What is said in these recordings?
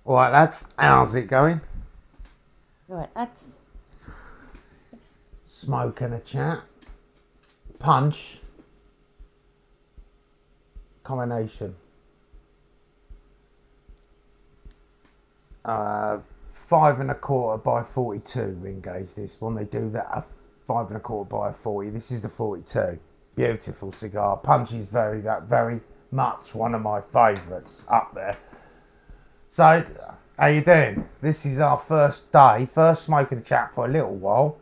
All right, lads, how's it going? Right, that's Smoke and a chat. Punch. Combination. 5 1/4 by 42 ring gauge. This one they do that 5 1/4 by a 40. This is the 42. Beautiful cigar. Punch is very much one of my favourites up there. So, how you doing? This is our first day, first smoke and chat for a little while,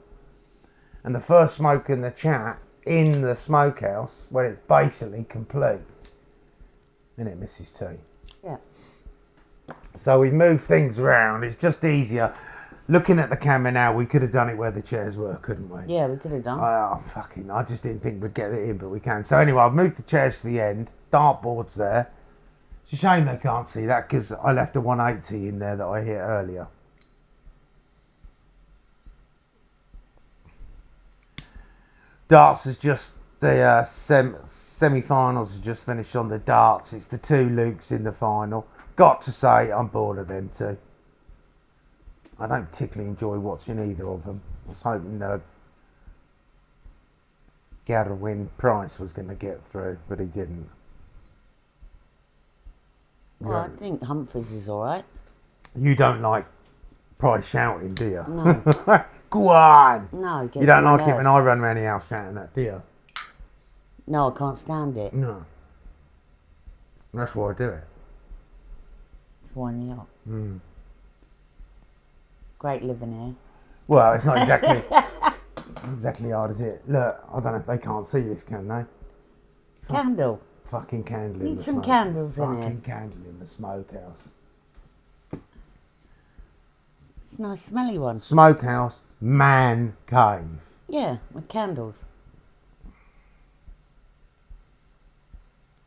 and the first smoke and the chat in the smokehouse when it's basically complete. Isn't it, Mrs. T? yeah. So we move things around. It's just easier. Looking at the camera now, we could have done it where the chairs were, couldn't we? Yeah, we could have done. I just didn't think we'd get it in, but we can. So anyway, I've moved the chairs to the end. Dartboard's there. It's a shame they can't see that because I left a 180 in there that I hit earlier. Darts is just the semi-finals has just finished on the darts. It's the two Lukes in the final. Got to say, I'm bored of them two. I don't particularly enjoy watching either of them. I was hoping Gadwin Price was going to get through, but he didn't. Well, I think Humphries is all right. You don't like Price shouting, do you? No. Go on! No, it gets You don't on my like it when nerves. I run around the house shouting that, do you? No, I can't stand it. No. That's why I do it. It's winding me up. Great living here. Well, it's not exactly hard, is it? Look, I don't know if they can't see this, can they? Candle. Fucking candle in Need the some smoke. candles in Fucking here. candle in the smokehouse. It's a nice smelly one. Smokehouse, man cave. Yeah, with candles.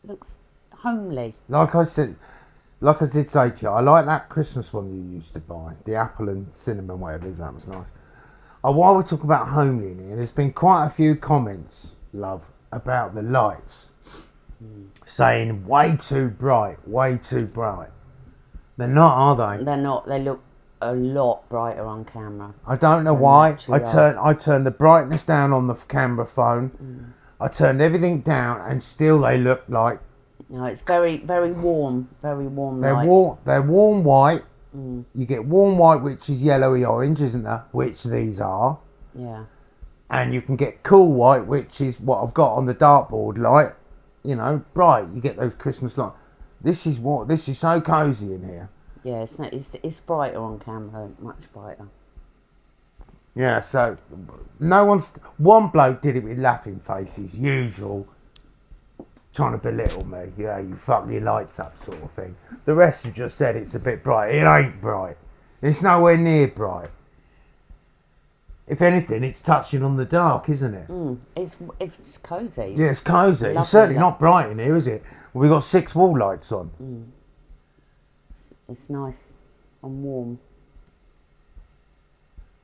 Looks homely. Like I did say to you, I like that Christmas one you used to buy. The apple and cinnamon, whatever it is, that was nice. While we talk about homely in here, there's been quite a few comments, love, about the lights. Saying way too bright, way too bright. They're not, are they? They're not. They look a lot brighter on camera. I don't know Than why. they actually are. I turned the brightness down on the camera phone. I turned everything down, and still they look like No, it's very warm. Very warm they're light. warm. They're warm white. You get warm white, which is yellowy orange, isn't there? Which these are. Yeah. And you can get cool white, which is what I've got on the dartboard light. You know, bright. You get those Christmas lights. This is so cosy in here. Yeah, it's brighter on camera, much brighter. Yeah, so one bloke did it with laughing faces, usual, trying to belittle me. Yeah, you fuck your lights up sort of thing. The rest have just said it's a bit bright. It ain't bright. It's nowhere near bright. If anything, it's touching on the dark, isn't it? It's cosy. Yeah, it's cosy. Lovely It's certainly light. not bright in here, is it? We've got 6 wall lights on. It's nice and warm.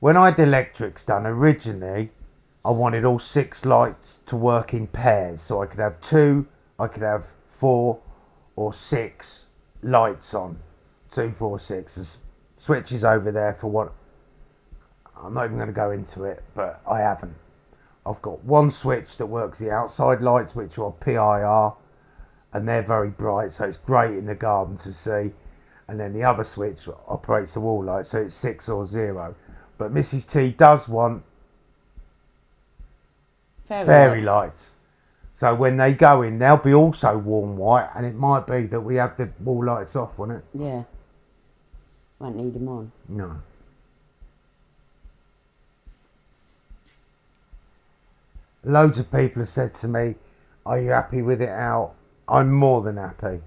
When I had the electrics done, originally, I wanted all 6 lights to work in pairs. So I could have 2, I could have 4 or 6 lights on. 2, 4, 6. There's switches over there for what... I'm not even going to go into it, but I haven't. I've got one switch that works the outside lights, which are PIR, and they're very bright, so it's great in the garden to see. And then the other switch operates the wall light, so it's 6 or 0. But Mrs. T does want fairy lights. So when they go in, they'll be also warm white, and it might be that we have the wall lights off, won't it? Yeah. Won't need them on. No. Loads of people have said to me, are you happy with it out? I'm more than happy.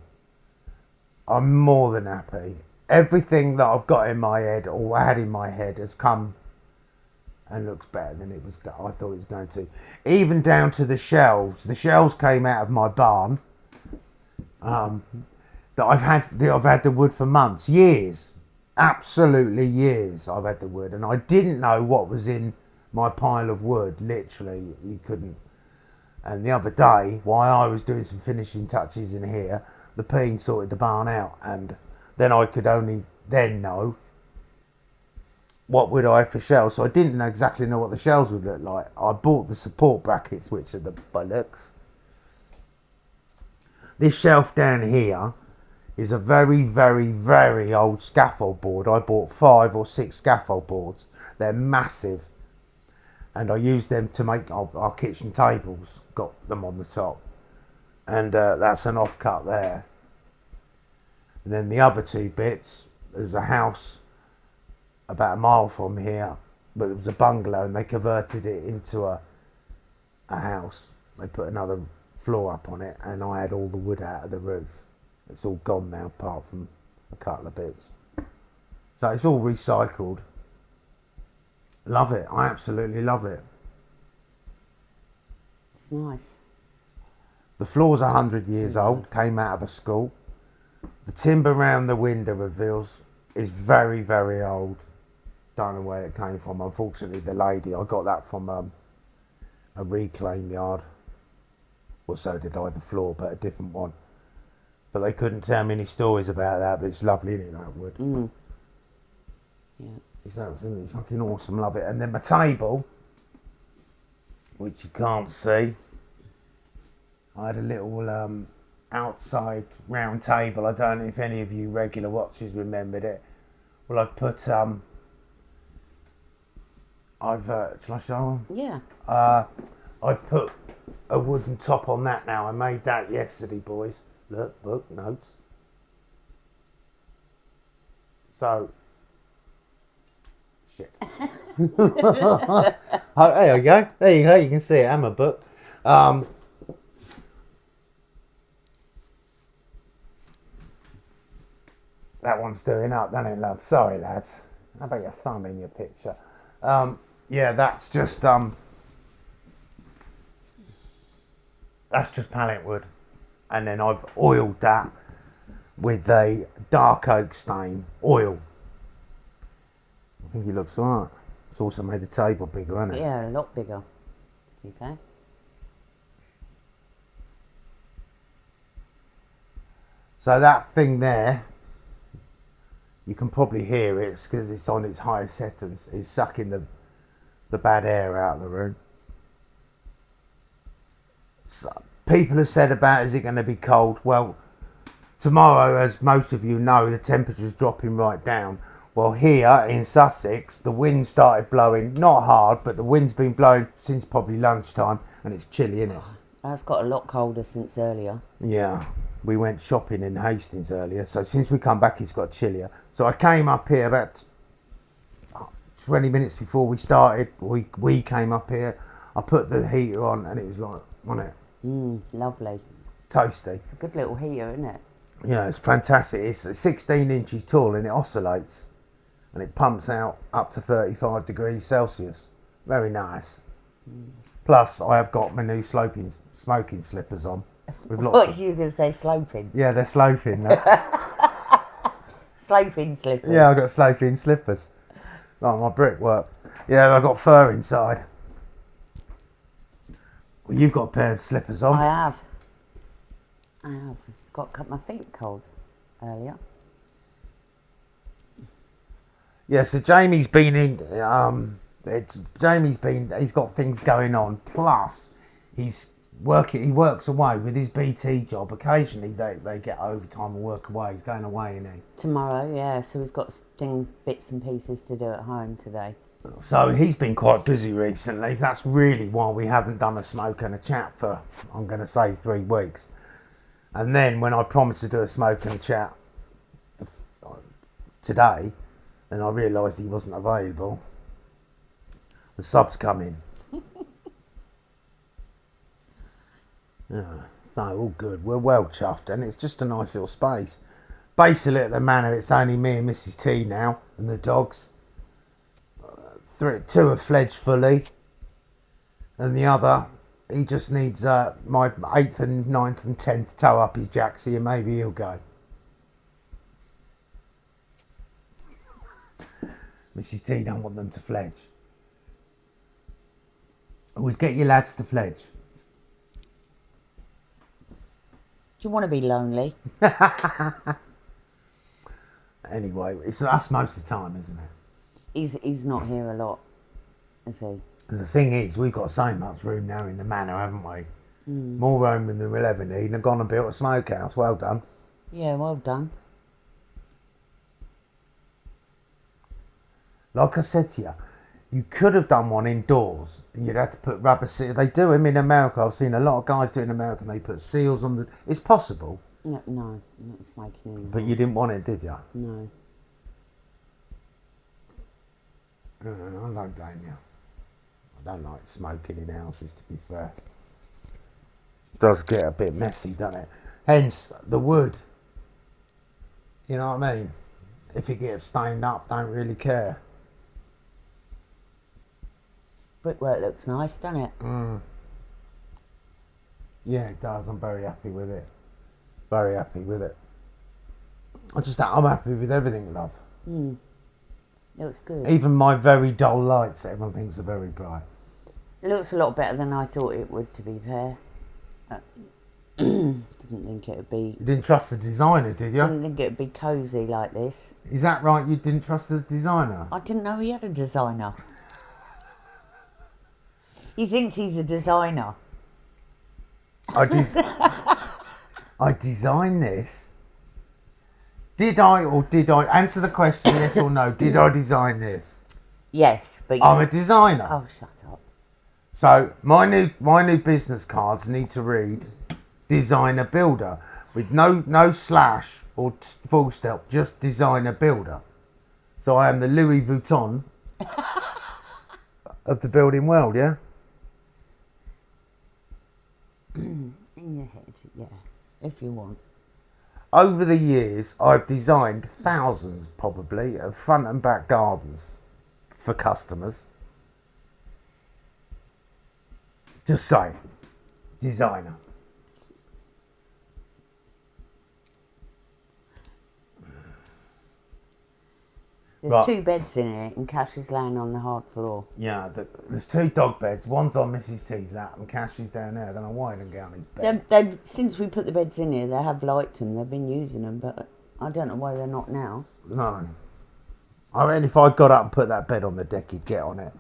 I'm more than happy. Everything that I've got in my head or had in my head has come and looks better than I thought it was going to. Even down to the shelves. The shelves came out of my barn. That I've had the wood for months, years, absolutely years. I've had the wood, and I didn't know what was in my pile of wood. Literally, you couldn't. And the other day, while I was doing some finishing touches in here, the peen sorted the barn out, and then I could only then know what would I have for shelves. So I didn't know exactly know what the shelves would look like. I bought the support brackets, which are the bollocks. This shelf down here is a very, very, very old scaffold board. I bought 5 or 6 scaffold boards. They're massive. And I used them to make our kitchen tables. Got them on the top. And that's an offcut there. And then the other 2 bits, there's a house about a mile from here, but it was a bungalow and they converted it into a house. They put another floor up on it and I had all the wood out of the roof. It's all gone now apart from a couple of bits. So it's all recycled. Love it. I absolutely love it. It's nice. The floor's 100 years old, came out of a school. The timber around the window reveals is very, very old. Don't know where it came from. Unfortunately, the lady, I got that from a reclaim yard. Well, so did I, the floor, but a different one. But they couldn't tell me any stories about that, but it's lovely, isn't it, that wood? Mm. Yeah. It's absolutely fucking awesome, love it. And then my table, which you can't see, I had a little outside round table. I don't know if any of you regular watchers remembered it. Well, I've put shall I show them? Yeah. I've put a wooden top on that now. I made that yesterday, boys. Look, book, notes. So, shit. Oh, there you go. There you go. You can see it. I'm a book. That one's doing up, doesn't it, love? Sorry, lads. How about your thumb in your picture? Yeah, that's just pallet wood, and then I've oiled that with a dark oak stain oil. I think it looks alright. It's also made the table bigger, hasn't it? Yeah, a lot bigger, to be fair. So that thing there, you can probably hear it because it's on its highest settings. It's sucking the bad air out of the room. So people have said about, is it going to be cold? Well, tomorrow, as most of you know, the temperature's dropping right down. Well, here in Sussex, the wind started blowing, not hard, but the wind's been blowing since probably lunchtime, and it's chilly, isn't it? That's got a lot colder since earlier. Yeah, we went shopping in Hastings earlier, so since we come back, it's got chillier. So I came up here about 20 minutes before we started. We came up here. I put the heater on, and it was like, wasn't it? Lovely. Toasty. It's a good little heater, isn't it? Yeah, it's fantastic. It's 16 inches tall, and it oscillates, and it pumps out up to 35 degrees Celsius. Very nice. Plus, I have got my new smoking slippers on. With lots What of, you going to say, sloping? yeah, they're sloping. Sloping slippers. Yeah, I've got sloping slippers. Like my brickwork. Yeah, I've got fur inside. Well, you've got a pair of slippers on. I have. Got to cut my feet cold earlier. Yeah, so Jamie's been in. He's got things going on. Plus, he works away with his BT job. Occasionally, they get overtime and work away. He's going away, isn't he? Tomorrow, yeah. So he's got bits and pieces to do at home today. So he's been quite busy recently. That's really why we haven't done a smoke and a chat for, I'm going to say, 3 weeks. And then when I promised to do a smoke and a chat today, then I realised he wasn't available. The subs come in. Yeah, so all good. We're well chuffed, and it's just a nice little space. Basically, at the manor, it's only me and Mrs. T now, and the dogs. 2 have fledged fully, and the other, he just needs my 8th and 9th and 10th toe up his jacksie, and maybe he'll go. Mrs. T don't want them to fledge. Always get your lads to fledge. Do you want to be lonely? Anyway, that's most of the time, isn't it? He's not here a lot, is he? And the thing is, we've got so much room now in the manor, haven't we? More room than we'll ever need. And I've gone and built a smokehouse. Well done. Yeah, well done. Like I said to you, you could have done one indoors. And you'd have to put rubber seals. They do them in America. I've seen a lot of guys do it in America. And they put seals on the... It's possible. No, not smoking anymore. But you didn't want it, did you? No. I don't blame you. I don't like smoking in houses, to be fair. It does get a bit messy, doesn't it? Hence, the wood. You know what I mean? If it gets stained up, don't really care. Brickwork looks nice, doesn't it? Yeah, it does. I'm very happy with it. Very happy with it. I'm happy with everything, love. It looks good. Even my very dull lights, everyone thinks are very bright. It looks a lot better than I thought it would, to be fair. Didn't think it would be... You didn't trust the designer, did you? Didn't think it would be cosy like this. Is that right? You didn't trust the designer? I didn't know he had a designer. He thinks he's a designer. I designed this. Did I answer the question yes or no? Did I design this? Yes, but I'm a designer. Oh, shut up. So my new business cards need to read designer builder with no slash or full stop, just designer builder. So I am the Louis Vuitton of the building world, yeah? In your head, yeah, if you want. Over the years, I've designed thousands, probably, of front and back gardens for customers. Just saying. Designer. There's Right. 2 beds in it and Cash is laying on the hard floor. Yeah, there's 2 dog beds. One's on Mrs. T's lap and Cash is down there. I don't know why he didn't get on his bed. They've, since we put the beds in here, they have liked them. They've been using them, but I don't know why they're not now. No. I mean, if I got up and put that bed on the deck, he'd get on it.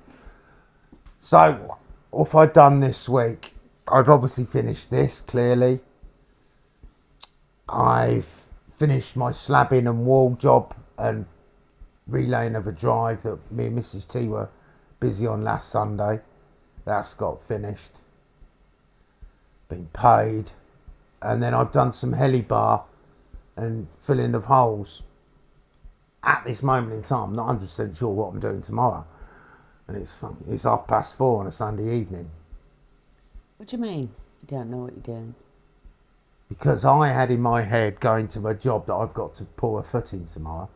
So, what have I done this week? I've obviously finished this, clearly. I've finished my slabbing and wall job and relaying of a drive that me and Mrs. T were busy on last Sunday. That's got finished. Been paid. And then I've done some helibar and filling of holes. At this moment in time, I'm not 100% sure what I'm doing tomorrow. And it's 4:30 on a Sunday evening. What do you mean? You don't know what you're doing? Because I had in my head going to a job that I've got to pour a foot in tomorrow.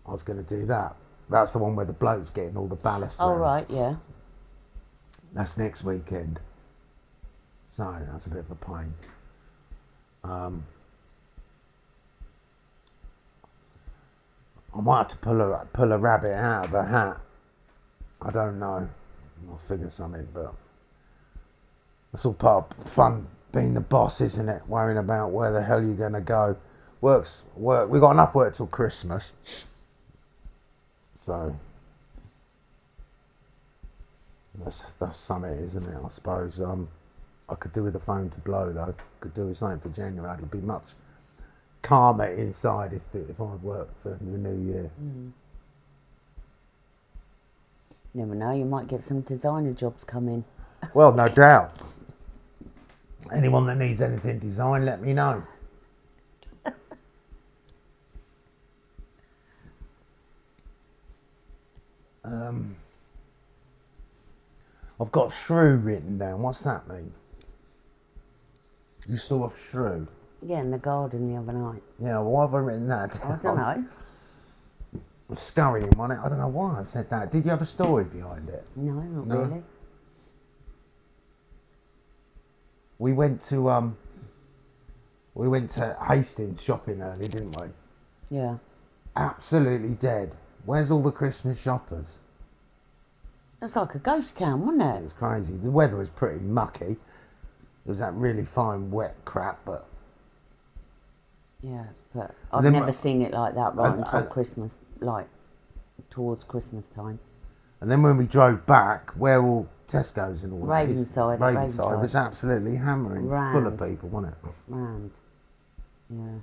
I was going to do that. That's the one where the bloke's getting all the ballast. Oh, around. right, yeah. That's next weekend. So that's a bit of a pain. I might have to pull a rabbit out of a hat. I don't know. I'll figure something, but that's all part of fun being the boss, isn't it? Worrying about where the hell you're going to go. Work. We've got enough work till Christmas. So that's something, isn't it? I suppose. I could do with the phone to blow though. Could do with something for January. It'll be much calmer inside if I'd worked for the new year. Never know, you might get some designer jobs coming. Well, no doubt. Anyone that needs anything designed, let me know. I've got shrew written down. What's that mean? You saw a shrew? Yeah, in the garden the other night. Yeah, why have I written that down? I don't know. I'm scurrying on it. I don't know why I said that. Did you have a story behind it? No, not No. really. We went to Hastings shopping early, didn't we? Yeah. Absolutely dead. Where's all the Christmas shoppers? It's like a ghost town, wasn't it? It's crazy. The weather was pretty mucky. It was that really fine wet crap, but Yeah, but I've then never seen it like that right until and- Christmas, like towards Christmas time. And then when we drove back, where all Tesco's and all that is, Ravenside, Ravenside was absolutely hammering, full of Rammed. people, wasn't it? Rammed. Yeah.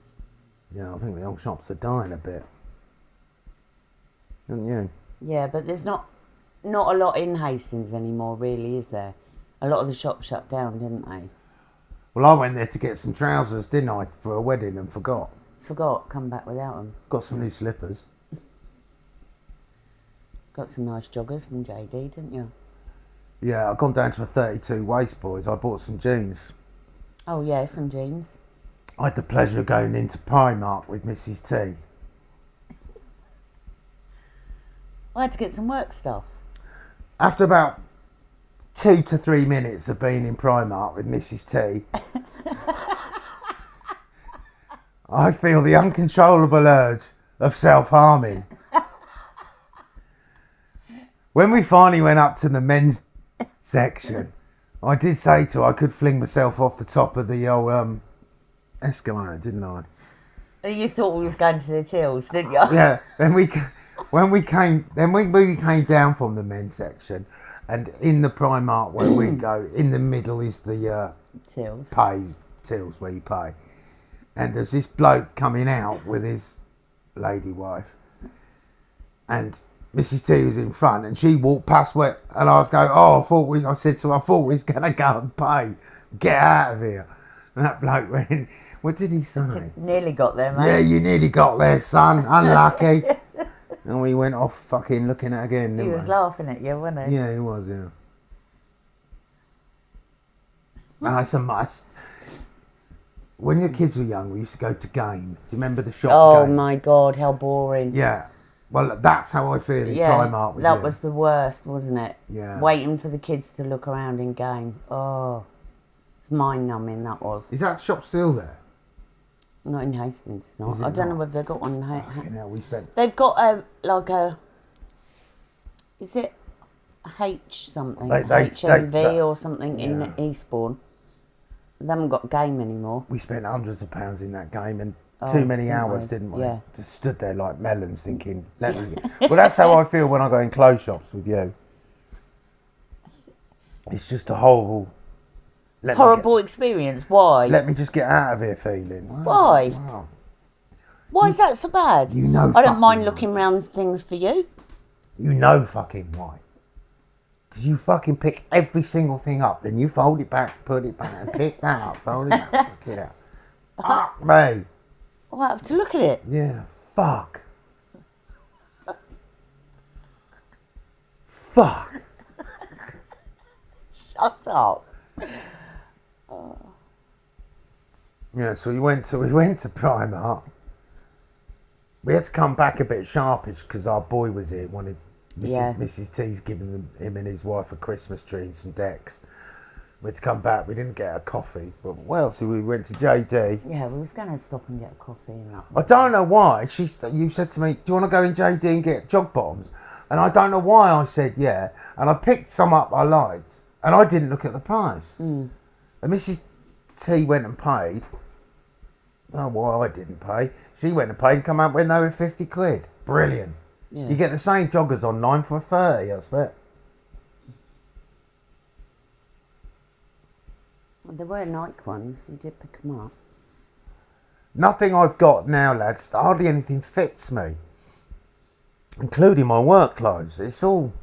Yeah, I think the old shops are dying a bit. Don't you? Yeah, but there's not a lot in Hastings anymore, really, is there? A lot of the shops shut down, didn't they? Well, I went there to get some trousers, didn't I, for a wedding and forgot. Come back without them. Got some new slippers. Got some nice joggers from JD, didn't you? Yeah, I've gone down to a 32 waist, boys. I bought some jeans. Oh yeah, some jeans. I had the pleasure of going into Primark with Mrs. T. I had to get some work stuff. After about 2 to 3 minutes of being in Primark with Mrs. T, I feel the uncontrollable urge of self-harming. When we finally went up to the men's section, I did say to her I could fling myself off the top of the old escalator, didn't I? You thought we was going to the tills, didn't you? Yeah. Then we came down from the men's section, and in the Primark where we go, in the middle is the Tills. tills where you pay, and there's this bloke coming out with his lady wife, and Mrs. T was in front, and she walked past where, and I was going, I said to her, I thought we was gonna go and pay, get out of here. And that bloke went, what did he say? Nearly got there, mate. Yeah, you nearly got there, son. Unlucky. And we went off fucking looking at it again. He Didn't was we? laughing at you, wasn't he? Yeah, he was. Yeah. That's a must. When your kids were young, we used to go to Game. Do you remember the shop? Oh Game? my God, how boring. Yeah. Well, that's how I feel in Yeah, Primark. that was the worst, wasn't it? Yeah. Waiting for the kids to look around in Game. Oh, it's mind-numbing, that was. Is that shop still there? Not in Hastings, it's not. Is it I don't know not? whether they've got one in Fucking hell, we spent. They've got is it H something? HMV or something in Eastbourne. They haven't got Game anymore. We spent hundreds of pounds in that game and too many didn't hours, we? didn't we? Yeah. Just stood there like melons thinking, let me. Well, that's how I feel when I go in clothes shops with you. It's just a horrible. Horrible experience. Why? Let me just get out of here feeling. Wow, Why? Wow. Why is that so bad? You know I don't mind fucking looking round things for you. You know fucking why. Because you fucking pick every single thing up, then you fold it back, put it back, and pick that up, fold it back, pick it up. Fuck me. I have to look at it. Yeah, fuck. Fuck. Shut up. Yeah, so we went to Primark. We had to come back a bit sharpish because our boy was here. Wanted Mrs. T's giving him and his wife a Christmas tree and some decks. We had to come back. We didn't get a coffee, but so we went to JD. Yeah, we was going to stop and get a coffee and that. I don't know why. You said to me, "Do you want to go in JD and get jog bottoms?" And I don't know why I said yeah. And I picked some up I liked, and I didn't look at the price. And Mrs. T went and paid. Oh, well, I didn't pay. She went and paid and come out with no 50 quid. Brilliant. Yeah. You get the same joggers online for 30, I expect. Well, there were Nike ones. You did pick them up. Nothing I've got now, lads, hardly anything fits me. Including my work clothes. It's all...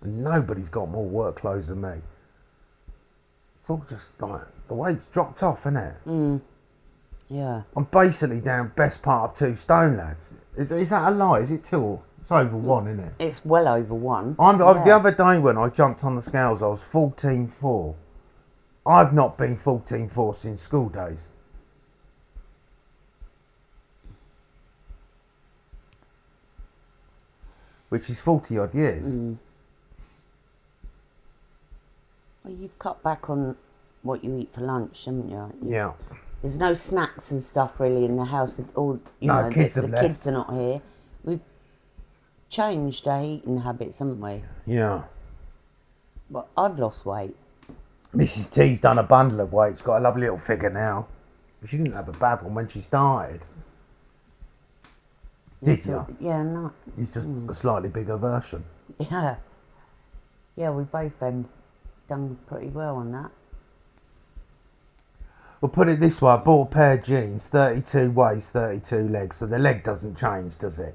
Nobody's got more work clothes than me. It's all just like... The weight's dropped off, isn't it? Yeah. I'm basically down best part of 2 stone, lads. Is that a lie? Is it 2 or... It's over 1, isn't it? It's well over 1. The other day when I jumped on the scales, I was 14.4. I've not been 14.4 since school days. Which is 40 odd years. Well, you've cut back on what you eat for lunch, haven't you? Yeah. There's no snacks and stuff really in the house. The Kids have left. kids are not here. We've changed our eating habits, haven't we? Yeah. But I've lost weight. Mrs. T's done a bundle of weight. She's got a lovely little figure now. She didn't have a bad one when she started. Did you? Yeah, no. It's just a slightly bigger version. Yeah. Yeah, we both done pretty well on that. Well, put it this way, I bought a pair of jeans, 32 waist, 32 legs, so the leg doesn't change, does it?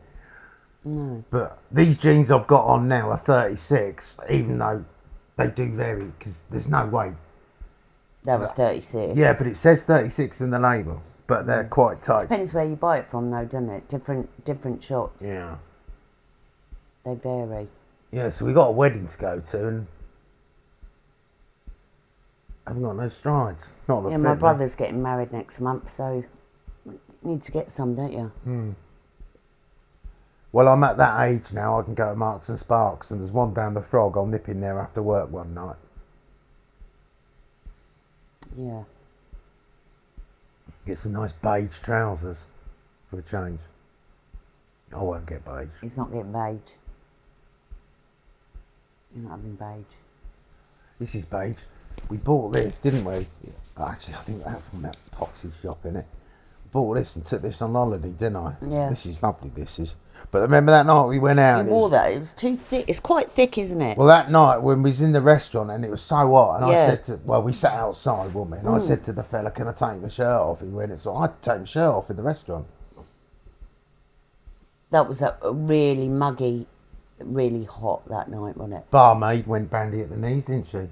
No. But these jeans I've got on now are 36, even though they do vary, because there's no way. They were 36. Yeah, but it says 36 in the label, but they're quite tight. Depends where you buy it from, though, doesn't it? Different shops. Yeah. They vary. Yeah, so we got a wedding to go to, and I haven't got no strides. Not the Yeah, my brother's getting married next month, so you need to get some, don't you? Well, I'm at that age now, I can go to Marks and Sparks, and there's one down the Frog. I'll nip in there after work one night. Yeah. Get some nice beige trousers for a change. I won't get beige. He's not getting beige. You're not having beige. This is beige. We bought this, didn't we? Actually, I think that's from that Poxy shop, innit? Bought this and took this on holiday, didn't I? Yeah. This is lovely, this is. But remember that night we went out? You wore that. It was too thick. It's quite thick, isn't it? Well, that night when we was in the restaurant and it was so hot, and Yeah. I said to, well, we sat outside, weren't we? And I said to the fella, can I take my shirt off? He went, it's all right, I'd take my shirt off in the restaurant. That was a really muggy, really hot that night, wasn't it? Barmaid went bandy at the knees, didn't she?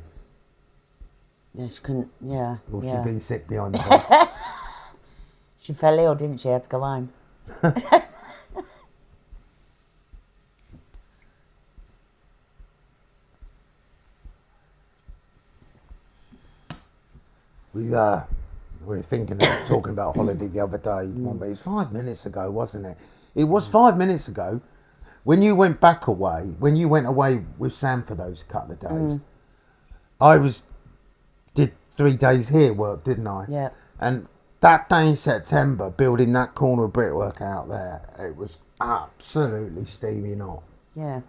Yeah, she couldn't. Yeah. Or yeah. she'd been sick behind the bar. She fell ill, didn't she? Had to go home. We were thinking, I was talking about holiday the other day. It was 5 minutes ago, wasn't it? It was 5 minutes ago. When you went back away, when you went away with Sam for those couple of days, I did 3 days here work, didn't I? Yeah. And that day in September, building that corner of brickwork out there, it was absolutely steaming hot. Yeah.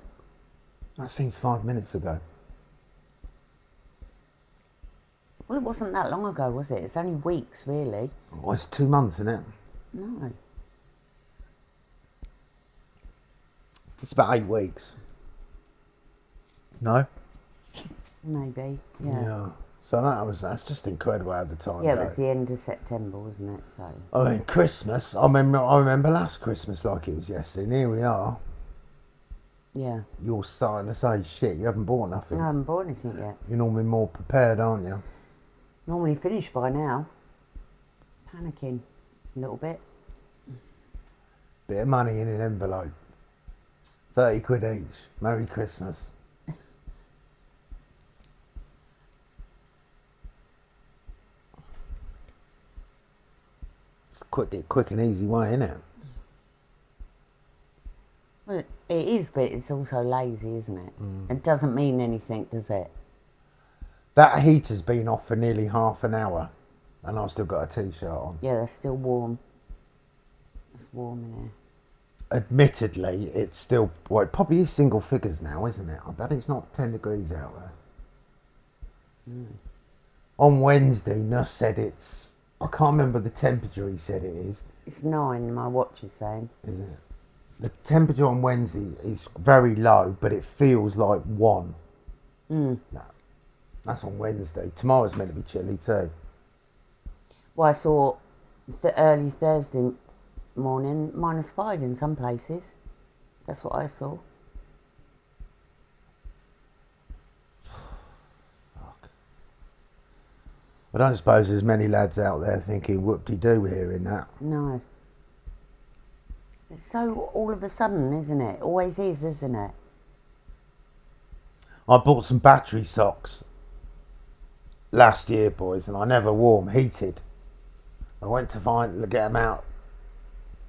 That seems 5 minutes ago. Well, it wasn't that long ago, was it? It's only weeks, really. Oh, it's 2 months, isn't it? No. It's about 8 weeks. No? Maybe. Yeah. So that's just incredible how the time Yeah, it goes. was the end of September, wasn't it? So. I mean, Christmas. I remember last Christmas like it was yesterday. And here we are. Yeah. You're starting to say, shit, you haven't bought nothing. I haven't bought anything yet. You're normally more prepared, aren't you? Normally finished by now. Panicking a little bit. Bit of money in an envelope. 30 quid each. Merry Christmas. It's quick and easy way, isn't it? Well, it is, but it's also lazy, isn't it? It doesn't mean anything, does it? That heater's been off for nearly half an hour and I've still got a t-shirt on. Yeah, they're still warm. It's warm in here. Admittedly, it's still, well, it probably is single figures now, isn't it? I bet it's not 10 degrees out there. On Wednesday, Nuss said it's, I can't remember the temperature he said it is. It's 9, my watch is saying. Is it? The temperature on Wednesday is very low, but it feels like 1. No, that's on Wednesday. Tomorrow's meant to be chilly too. Well, I saw early Thursday morning -5 in some places. That's what I saw. Fuck. I don't suppose there's many lads out there thinking, whoop-de-doo, we're hearing that. No. It's so all of a sudden, isn't it? Always is, isn't it? I bought some battery socks last year, boys, and I never wore them, heated. I went to get them out.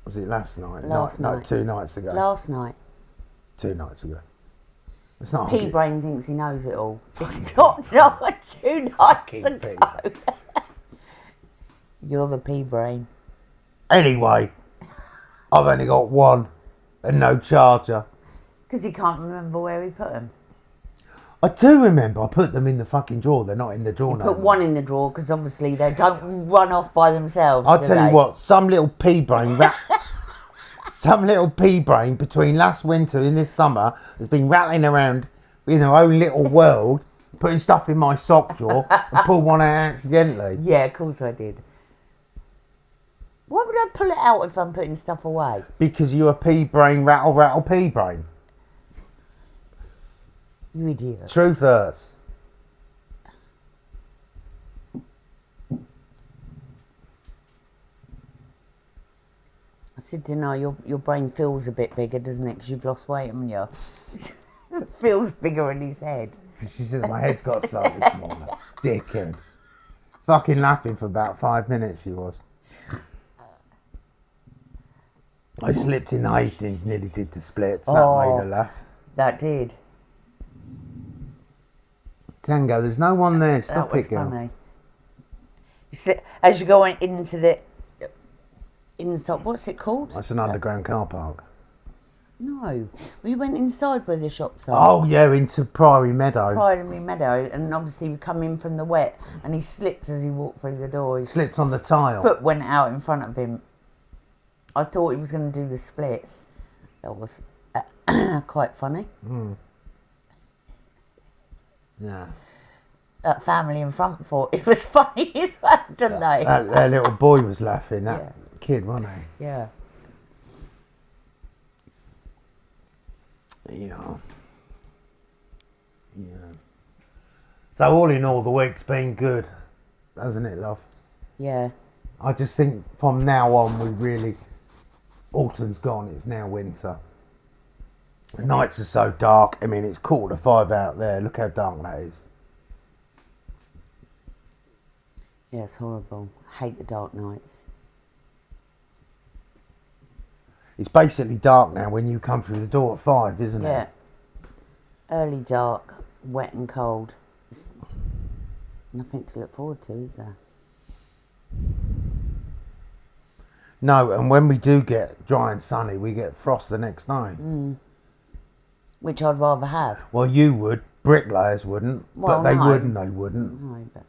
Was it last night? Last night. No, 2 nights ago. Last night. 2 nights ago. It's not P-brain thinks he knows it all. It's not 2 nights ago. You're the P-brain. Anyway, I've only got one and no charger. Because he can't remember where he put them. I do remember. I put them in the fucking drawer. They're not in the drawer now. Put one in the drawer because obviously they don't run off by themselves. I'll do tell they? you what. Some little pea brain some little pea brain between last winter and this summer has been rattling around in her own little world, putting stuff in my sock drawer and pulled one out accidentally. Yeah, of course I did. Why would I pull it out if I'm putting stuff away? Because you're a pea brain, rattle pea brain. You idiot. Truth hurts. I said, your brain feels a bit bigger, doesn't it? Because you've lost weight, haven't you? It feels bigger in his head. She said my head's got slightly smaller. Dickhead. Fucking laughing for about 5 minutes she was. I slipped in the Hastings, nearly did the splits. That made her laugh. That did. Tango, there's no one there. Stop That was it, girl. funny. As you go into the inside, what's it called? That's an underground car park. No, we went inside where the shops are. Oh, yeah, into Priory Meadow. Priory Meadow, and obviously we come in from the wet, and he slipped as he walked through the door. His Slipped on the tile. foot went out in front of him. I thought he was going to do the splits. That was quite funny. Yeah. That family in front thought it was funny as well, didn't they? That little boy was laughing. That kid, wasn't he? Yeah. Yeah. Yeah. So all in all, the week's been good, hasn't it, love? Yeah. I just think from now on, we really... Autumn's gone, it's now winter. The nights are so dark. I mean, it's 4:45 out there. Look how dark that is. Yeah, it's horrible. Hate the dark nights. It's basically dark now when you come through the door at 5, isn't Yeah. it? Early dark, wet and cold. It's nothing to look forward to, is there? No, and when we do get dry and sunny, we get frost the next day. Which I'd rather have. Well, you would. Bricklayers wouldn't. Well, but they no. would and they wouldn't. No, but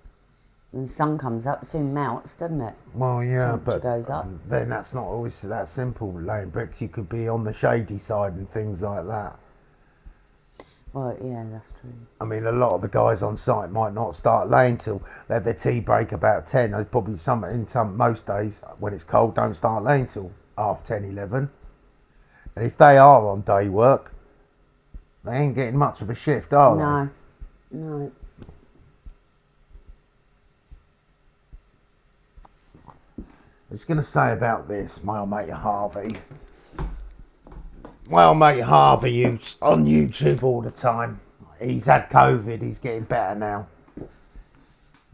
when the sun comes up, it soon melts, doesn't it? Well, yeah, Temperature but goes up. then that's not always that simple. Laying bricks, you could be on the shady side and things like that. Well, yeah, that's true. I mean, a lot of the guys on site might not start laying till they have their tea break about 10. They probably most days when it's cold don't start laying till 10:30, 11. And if they are on day work, they ain't getting much of a shift, are they? No. I was going to say about this, my old mate Harvey. My old mate Harvey, who's on YouTube all the time. He's had COVID, he's getting better now.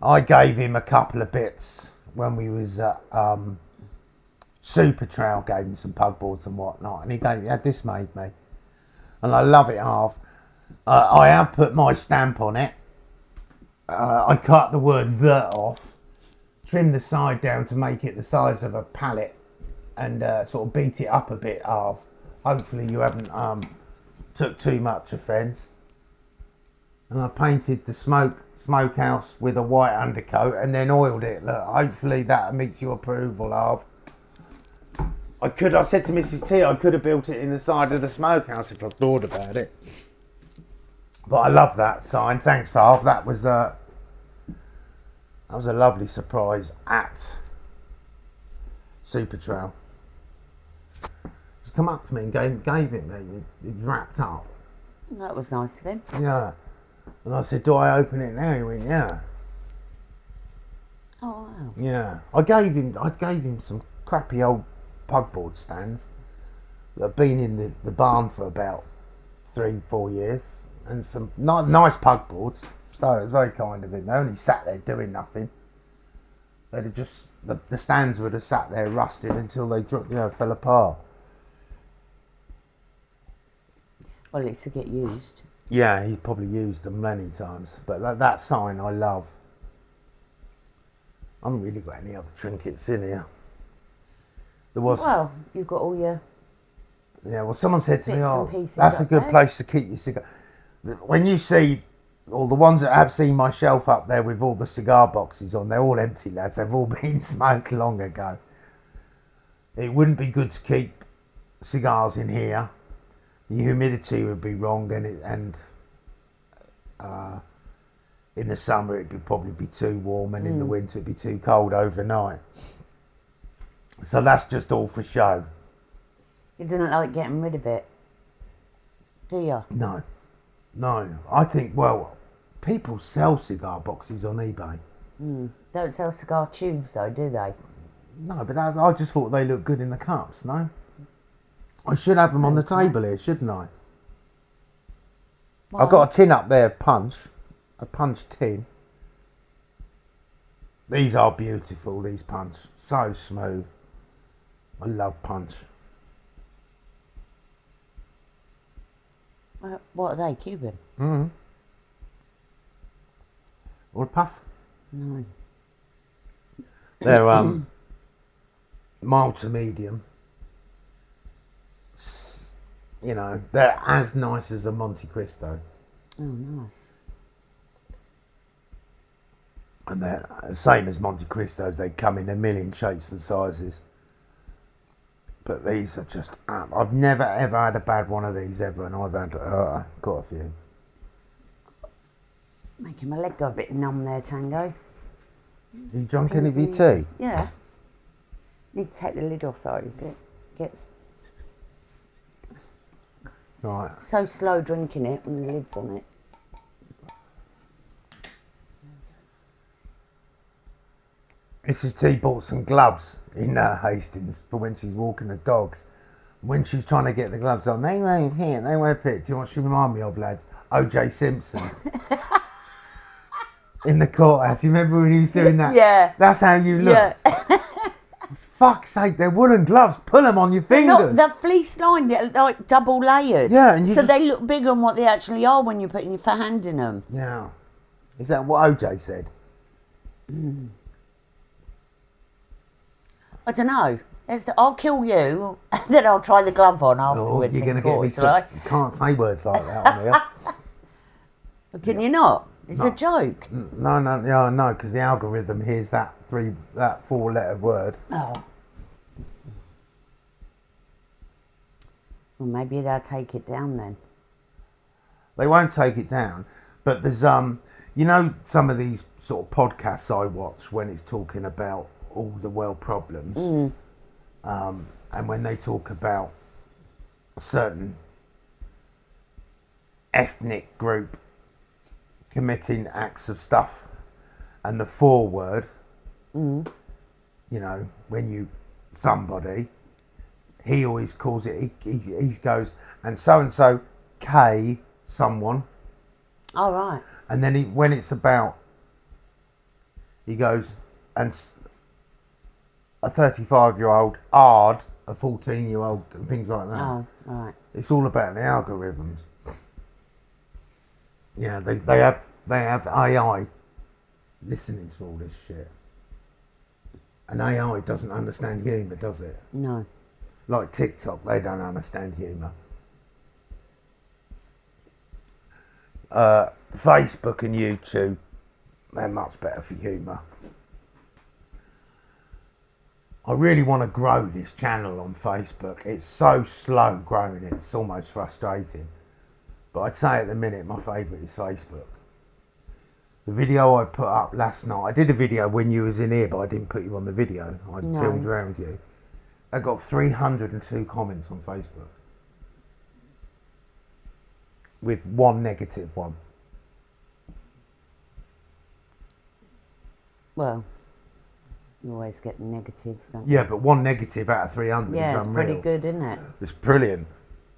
I gave him a couple of bits when we was at Super Trail, gave him some pugboards and whatnot, and he had this made me. And I love it, Harv. I have put my stamp on it. I cut the word "the" off, trimmed the side down to make it the size of a pallet, and sort of beat it up a bit, Harv. Hopefully you haven't took too much offence. And I painted the smokehouse with a white undercoat and then oiled it. Look, hopefully that meets your approval, Harv. I said to Mrs. T, I could have built it in the side of the smokehouse if I thought about it. But I love that sign. Thanks, Harv. That was a lovely surprise at Super Trail. Just come up to me and gave it me. It was wrapped up. That was nice of him. Yeah. And I said, do I open it now? He went, yeah. Oh, wow. Yeah. I gave him some crappy old pugboard stands that have been in the barn for about 3-4 years, and some nice pugboards. So it was very kind of him. They only sat there doing nothing. They'd have just the stands would have sat there rusted until they fell apart. Well, it's to get used. Yeah, he probably used them many times. But that sign I love. I haven't really got any other trinkets in here. There was. Well, you've got all your... Yeah, well, someone said to me, bits and "Oh, pieces that's a up good there." place to keep your cigar." When you see all the ones that have seen my shelf up there with all the cigar boxes on, they're all empty, lads. They've all been smoked long ago. It wouldn't be good to keep cigars in here. The humidity would be wrong, and in the summer it'd probably be too warm, and in the winter it'd be too cold overnight. So that's just all for show. You didn't like getting rid of it, do you? No. I think, well, people sell cigar boxes on eBay. Don't sell cigar tubes though, do they? No, but I just thought they looked good in the cups, no? I should have them on the table here, shouldn't I? Why? I've got a tin up there of punch. A punch tin. These are beautiful, these punch. So smooth. I love punch. What are they, Cuban? Or a puff. No. They're mild to medium. You know, they're as nice as a Monte Cristo. Oh, nice. And they're the same as Monte Cristos. They come in a million shapes and sizes. But these are just... I've never ever had a bad one of these ever, and I've had got a few. Making my leg go a bit numb there, Tango. You drunk any of your tea? Yeah. Need to take the lid off though. Gets Right. so slow drinking it when the lid's on it. Mrs. T bought some gloves in Hastings for when she's walking the dogs. When she's trying to get the gloves on, they won't fit, they won't fit. Do you know what she remind me of, lads? O.J. Simpson. In the courthouse. You remember when he was doing that? Yeah. That's how you looked. Yeah. Fuck's sake, they're woolen gloves. Pull them on your fingers. They're fleece lined, they're like double layered. Yeah, and so they look bigger than what they actually are when you're putting your hand in them. Yeah. Is that what O.J. said? I don't know. I'll kill you, then I'll try the glove on Oh, afterwards. you're going to get me shall I? You can't say words like that on here. Can you not? It's No. a joke. No, because the algorithm hears that 4-letter word. Oh. Well, maybe they'll take it down then. They won't take it down, but there's you know, some of these sort of podcasts I watch when it's talking about all the world problems, and when they talk about a certain ethnic group committing acts of stuff, and the foreword, you know, when somebody, he always calls it, he goes, and so K someone. All right. And then when it's about, he goes, and a 35-year-old Ard, a 14-year-old, and things like that. Oh, right. It's all about the algorithms. Yeah, they have AI listening to all this shit. And AI doesn't understand humour, does it? No. Like TikTok, they don't understand humour. Facebook and YouTube, they're much better for humour. I really want to grow this channel on Facebook. It's so slow growing it, it's almost frustrating. But I'd say at the minute my favourite is Facebook. The video I put up last night, I did a video when you was in here, but I didn't put you on the video. I filmed around you. I got 302 comments on Facebook. With one negative one. Well, you always get the negatives, don't you? Yeah, but one negative out of 300 Yeah, is it's unreal. pretty good, isn't it? It's brilliant.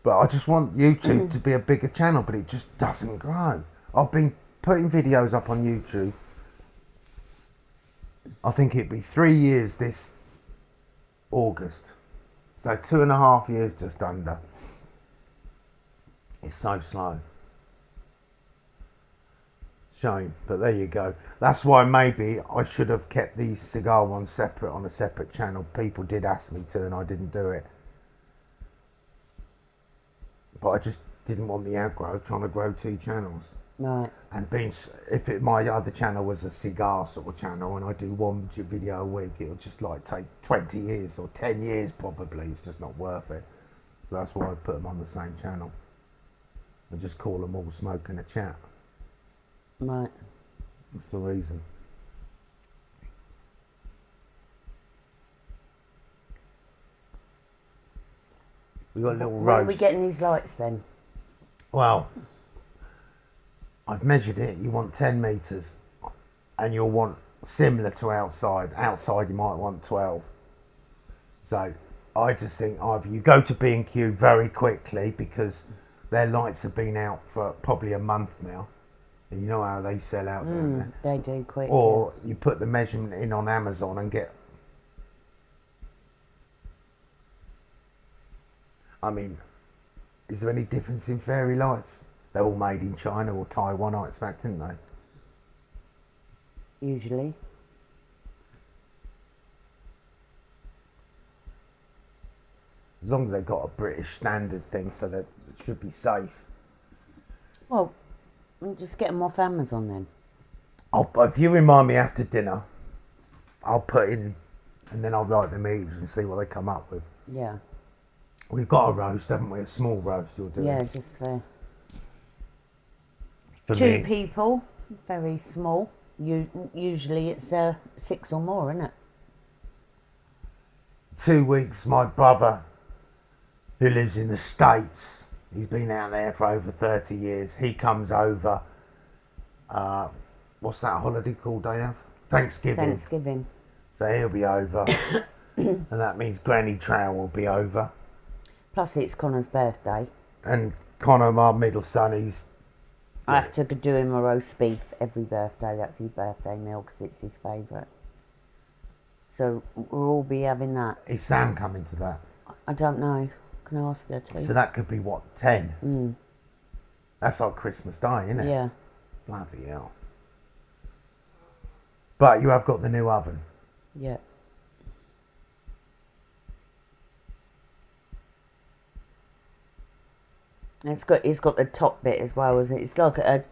But I just want YouTube to be a bigger channel, but it just doesn't grow. I've been putting videos up on YouTube. I think it'd be 3 years this August. So 2.5 years just under. It's so slow. Shame, but there you go. That's why maybe I should have kept these cigar ones separate on a separate channel. People did ask me to and I didn't do it. But I just didn't want the aggro trying to grow 2 channels. Right. And my other channel was a cigar sort of channel, and I do one video a week, it'll just like take 20 years or 10 years probably. It's just not worth it. So that's why I put them on the same channel. I just call them all Smoke and a Chat. Right. That's the reason. We got a little Where are roast. we getting these lights then? Well, I've measured it. You want 10 metres, and you'll want similar to outside. Outside, you might want 12. So I just think either you go to B&Q very quickly, because their lights have been out for probably a month now, and you know how they sell out down there. They do quick. Or you put the measurement in on Amazon and get. I mean, is there any difference in fairy lights? They're all made in China or Taiwan, I expect, didn't they? Usually. As long as they've got a British standard thing, so that it should be safe. Well, we'll just get them off Amazon then. If you remind me after dinner, I'll put in, and then I'll write them each and see what they come up with. Yeah. We've got a roast, haven't we? A small roast you're doing. Yeah, just for For two me. people. Very small. Usually it's 6 or more, isn't it? 2 weeks, my brother, who lives in the States, he's been out there for over 30 years. He comes over. What's that holiday called they have? Thanksgiving. So he'll be over. And that means Granny Trow will be over. Plus it's Connor's birthday. And Connor, my middle son, I have to do him a roast beef every birthday. That's his birthday meal because it's his favourite. So we'll all be having that. is Sam coming to that? I don't know. Can I ask her to? So that could be what, 10? That's like Christmas Day, isn't it? Yeah. Bloody hell. But you have got the new oven. Yeah. And it's got the top bit as well, isn't it? It's like a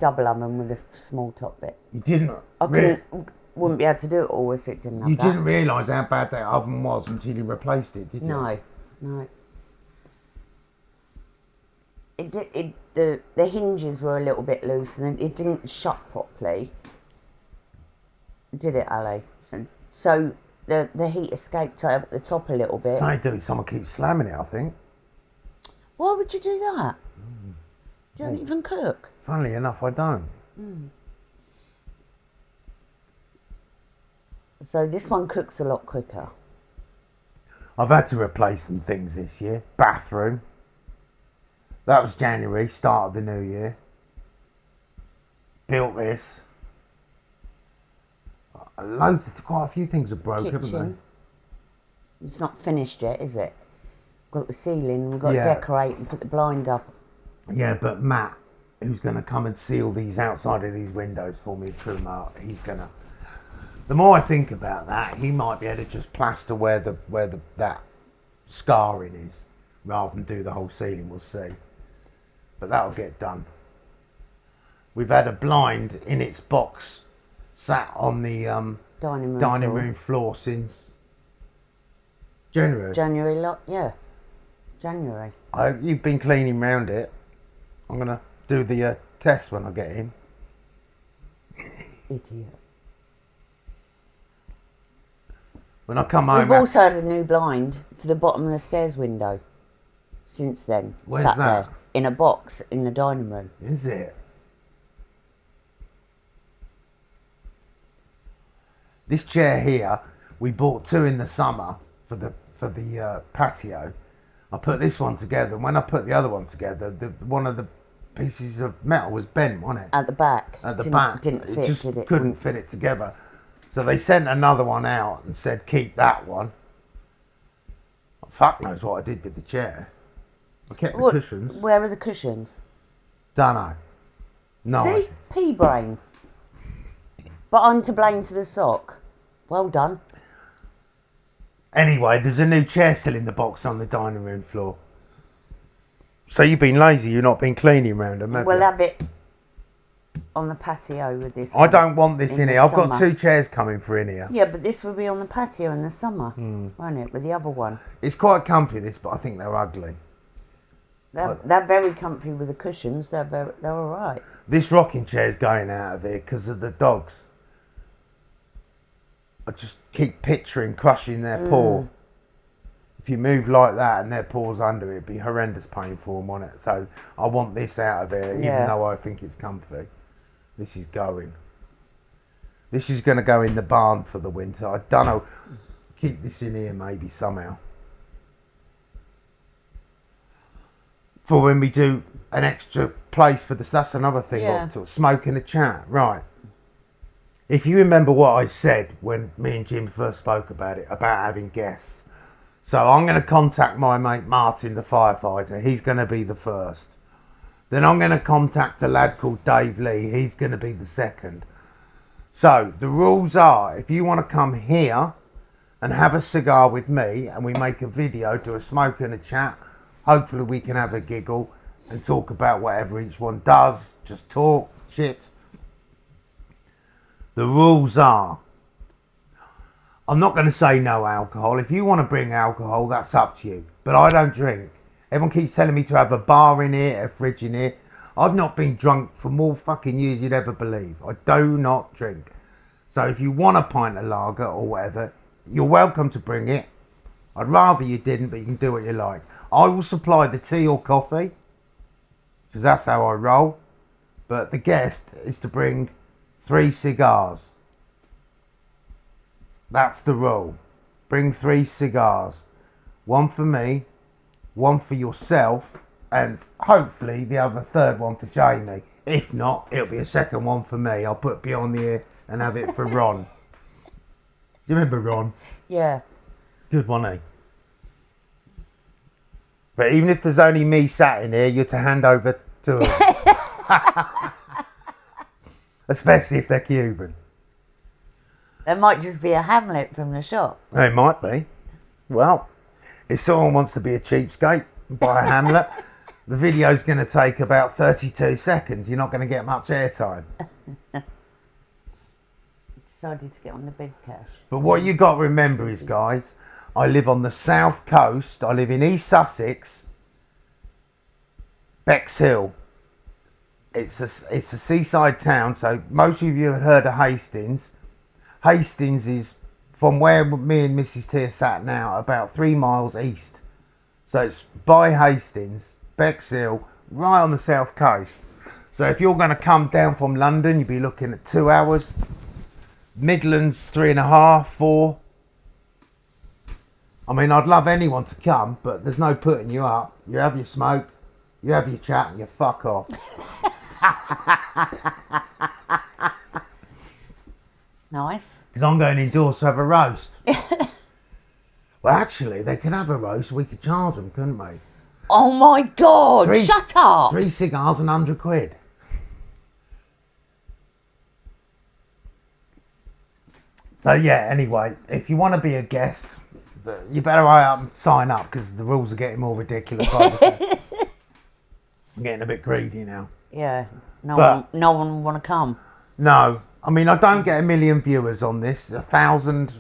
double oven with a small top bit. You didn't. Wouldn't be able to do it all if it didn't have You that. didn't realise how bad that oven was until you replaced it, did you? No. The hinges were a little bit loose and it didn't shut properly. Did it, Ali? So the heat escaped up at the top a little bit. So do. Someone keeps slamming it, I think. Why would you do that? You don't even cook. Funnily enough, I don't. So this one cooks a lot quicker. I've had to replace some things this year. Bathroom. That was January, start of the new year. Built this. Quite a few things are broke, haven't Kitchen. It's not finished yet, is it? Got the ceiling. We've got to Yeah. decorate and put the blind up. they? Yeah, but Matt, who's going to come and seal these outside of these windows for me, trim out, he's going to... The more I think about that, he might be able to just plaster where that scarring is, rather than do the whole ceiling. We'll see, but that'll get done. We've had a blind in its box sat on the Dining room floor since January. January. You've been cleaning round it. I'm gonna do the test when I get in. Idiot. When I come home. We've also had a new blind for the bottom of the stairs window since then. Where's sat that? there in a box in the dining room. Is it? This chair here, we bought 2 in the summer for the patio. I put this one together, and when I put the other one together, one of the pieces of metal was bent, wasn't it? At the back. At the back. Didn't fit, it just did it? couldn't fit it together. So they sent another one out and said, keep that one. Fuck knows what I did with the chair. I kept the cushions. Where are the cushions? Dunno. No. See? idea. Pea brain. But I'm to blame for the sock. Well done. Anyway, there's a new chair still in the box on the dining room floor. So you've been lazy, you've not been cleaning round them, have We'll you? have it on the patio with this. I don't want this in the here. I've got summer. 2 chairs coming for in here. Yeah, but this will be on the patio in the summer, won't it? With the other one. It's quite comfy, this, but I think they're ugly. They're very comfy with the cushions. They're all right. This rocking chair's going out of here because of the dogs. I just keep picturing crushing their paw. If you move like that and their paw's under it, it'd be horrendous pain for them, wouldn't it? So I want this out of here, even though I think it's comfy. This is going. This is going to go in the barn for the winter. I don't know. Keep this in here maybe somehow. For when we do an extra place for this, that's another thing. Yeah. Smoking a chat, right? If you remember what I said when me and Jim first spoke about it, about having guests. So I'm going to contact my mate Martin, the firefighter. He's going to be the first. Then I'm going to contact a lad called Dave Lee. He's going to be the second. So the rules are, if you want to come here and have a cigar with me and we make a video, do a smoke and a chat, hopefully we can have a giggle and talk about whatever each one does. Just talk shit. The rules are, I'm not going to say no alcohol. If you want to bring alcohol, that's up to you. But I don't drink. Everyone keeps telling me to have a bar in here, a fridge in here. I've not been drunk for more fucking years you'd ever believe. I do not drink. So if you want a pint of lager or whatever, you're welcome to bring it. I'd rather you didn't, but you can do what you like. I will supply the tea or coffee, because that's how I roll. But the guest is to bring 3 cigars. That's the rule. Bring 3 cigars. 1 for me, 1 for yourself, and hopefully the other third one for Jamie. If not, it'll be a second one for me. I'll put beyond the ear and have it for Ron. Do you remember Ron? Yeah. Good one, eh? But even if there's only me sat in here, you're to hand over to them. Especially if they're Cuban. There might just be a Hamlet from the shop. It might be. Well, if someone wants to be a cheapskate and buy a Hamlet, the video's going to take about 32 seconds. You're not going to get much airtime. Decided to get on the big cash. But what you got to remember is, guys, I live on the south coast. I live in East Sussex, Bexhill. It's a seaside town, so most of you have heard of Hastings. Hastings is from where me and Mrs. T are sat now, about 3 miles east. So it's by Hastings, Bexhill, right on the south coast. So if you're going to come down from London, you'd be looking at 2 hours. Midlands, 3.5, 4. I mean, I'd love anyone to come, but there's no putting you up. You have your smoke, you have your chat, and you fuck off. Nice. Because I'm going indoors to have a roast. Well, actually, they could have a roast. We could charge them, couldn't we? Oh my God! Shut up! 3 cigars and 100 quid. So yeah, anyway, if you want to be a guest, you better hurry up and sign up because the rules are getting more ridiculous. I'm getting a bit greedy now. Yeah. No But- one will want to come. No, I mean, I don't get 1 million viewers on this, 1,000.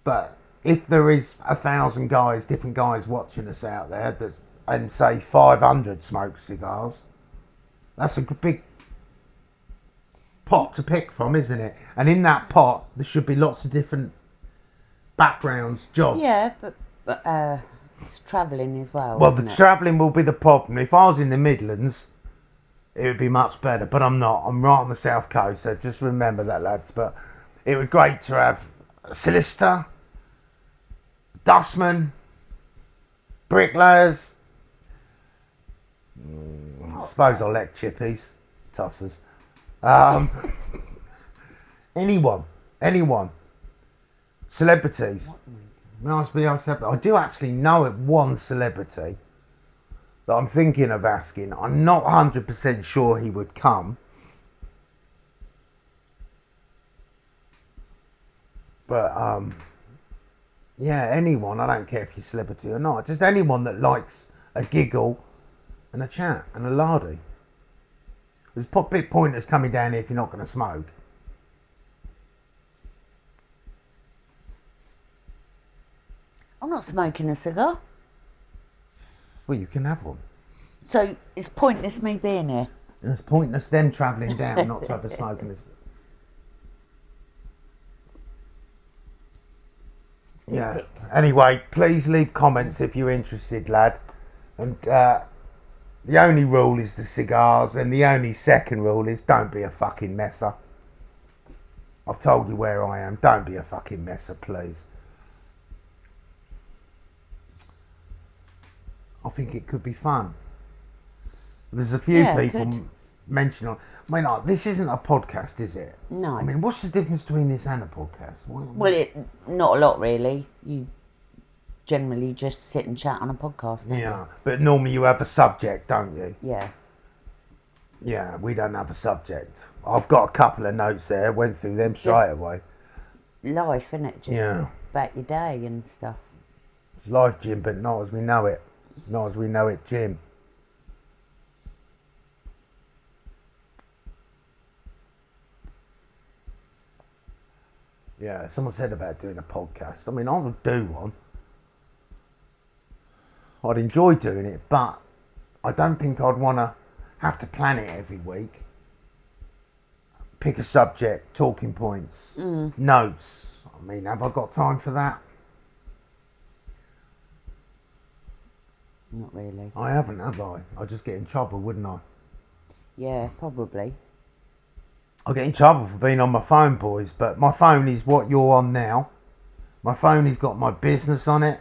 But if there is 1,000 guys, different guys watching us out there, and say 500 smoke cigars, that's a big pot to pick from, isn't it? And in that pot, there should be lots of different backgrounds, jobs. Yeah, but it's travelling as well. Well, isn't the it? travelling will be the problem. If I was in the Midlands, it would be much better. But I'm not. I'm right on the south coast, so just remember that, lads. But it would be great to have a solicitor, dustman, bricklayers. I suppose I'll let chippies, tossers. Anyone. Celebrities. I do actually know it one celebrity that I'm thinking of asking. I'm not 100% sure he would come. But, yeah, anyone. I don't care if you're celebrity or not. Just anyone that likes a giggle, and a chat, and a lardy. There's a bit pointless coming down here if you're not going to smoke. I'm not smoking a cigar. Well, you can have one. So it's pointless me being here. And it's pointless them travelling down not to have a smoke. And yeah. Anyway, please leave comments if you're interested, lad. And the only rule is the cigars, and the only second rule is don't be a fucking messer. I've told you where I am. Don't be a fucking messer, please. I think it could be fun. There's a few people mentioning. I mean, this isn't a podcast, is it? No. I mean, what's the difference between this and a podcast? Well, not a lot really. You generally just sit and chat on a podcast. Don't Yeah, but normally you have a subject, don't you? Yeah. Yeah, we don't have a subject. I've got a couple of notes there. Went through them straight away. Life, innit? Just Yeah. about your day and stuff. It's life, Jim, but not as we know it. Not as we know it, Jim. Yeah, someone said about doing a podcast. I mean, I would do one. I'd enjoy doing it, but I don't think I'd want to have to plan it every week. Pick a subject, talking points, notes. I mean, have I got time for that? Not really. I haven't, have I? I'd just get in trouble, wouldn't I? Yeah, probably. I'll get in trouble for being on my phone, boys, but my phone is what you're on now. My phone has got my business on it.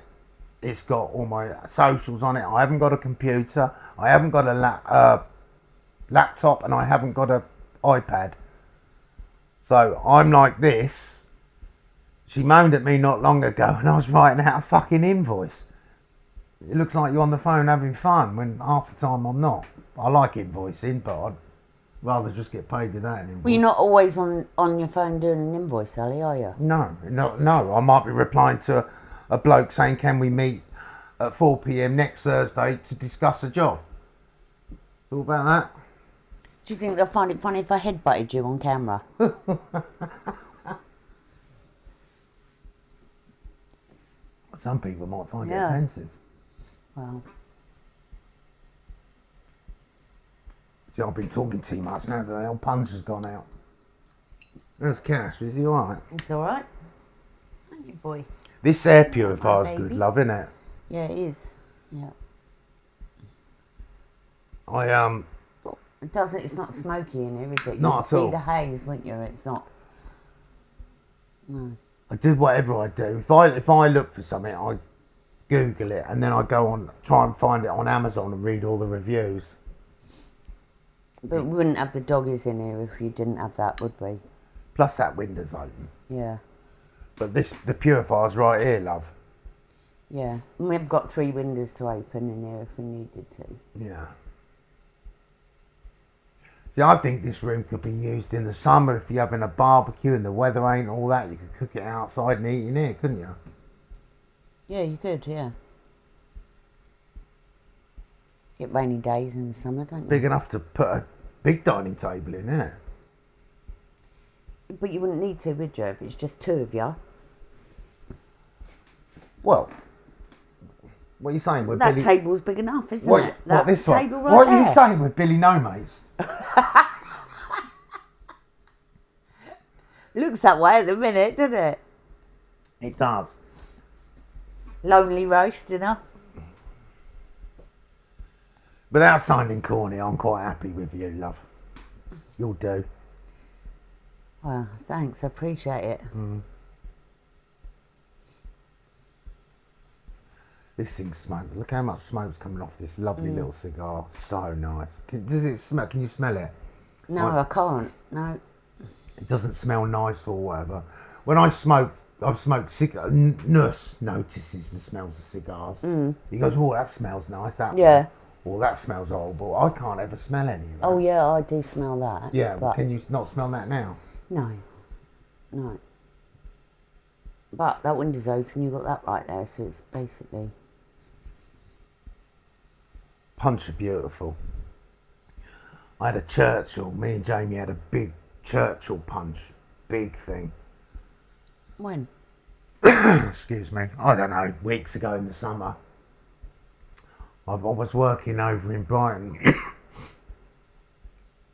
It's got all my socials on it. I haven't got a computer. I haven't got a laptop, and I haven't got an iPad. So I'm like this. She moaned at me not long ago, and I was writing out a fucking invoice. It looks like you're on the phone having fun, when half the time I'm not. I like invoicing, but I'd rather just get paid with that. Well, you're not always on your phone doing an invoice, Sally, are you? No. I might be replying to a bloke saying, can we meet at 4 p.m. next Thursday to discuss a job? Thought about that? Do you think they'll find it funny if I headbutted you on camera? Some people might find it offensive. Well, See, I've been talking too much now that the old punch has gone out. There's Cash, is he alright? it's all right. Thank you, boy. This air purifier's baby. good, love, isn't it? Yeah, it is. Yeah. It doesn't. It's not smoky in here, is it? Not You at see all. the haze, wouldn't you? It's not. No. I do whatever I do. If I look for something, I Google it, and then I go on, try and find it on Amazon and read all the reviews. But we wouldn't have the doggies in here if you didn't have that, would we? Plus that window's open. Yeah. But the purifier's right here, love. Yeah. And we've got 3 windows to open in here if we needed to. Yeah. See, I think this room could be used in the summer if you're having a barbecue and the weather ain't all that. You could cook it outside and eat in here, couldn't you? Yeah, you could, yeah. Get rainy days in the summer, don't you? Big enough to put a big dining table in there. But you wouldn't need to, would you, if it's just 2 of you? Well, what are you saying? With That Billy... table's big enough, isn't What, it? That this one? table right What are you there. saying with Billy No Mates? Looks that way at the minute, doesn't it? It does. Lonely roast dinner. Without sounding corny, I'm quite happy with you, love. You'll do. Well, thanks, I appreciate it. This thing's smoke. Look how much smoke's coming off this lovely little cigar. So nice. Does it smell? Can you smell it? No, I can't. No. It doesn't smell nice or whatever. When I smoke, I've smoked cigars. Nurse notices the smells of cigars. He goes, "Oh, that smells nice." That Yeah. one. Or that smells horrible. I can't ever smell any of that. Oh, yeah, I do smell that. Yeah. Well, But can you not smell that now? no. No. But that window's open, you've got that right there, so it's basically... Punch are beautiful. I had a Churchill. Me and Jamie had a big Churchill punch. Big thing. When? Excuse me. I don't know. Weeks ago in the summer. I was working over in Brighton.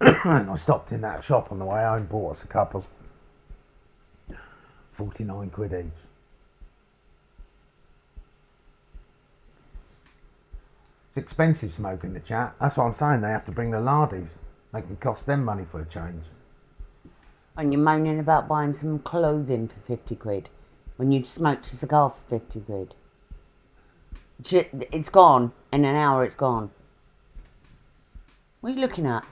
And I stopped in that shop on the way home, bought us a couple. 49 quid each. It's expensive smoking the chat. That's what I'm saying. They have to bring the lardies. They can cost them money for a change. And you're moaning about buying some clothing for 50 quid when you'd smoked a cigar for 50 quid. It's gone. In an hour, it's gone. What are you looking at?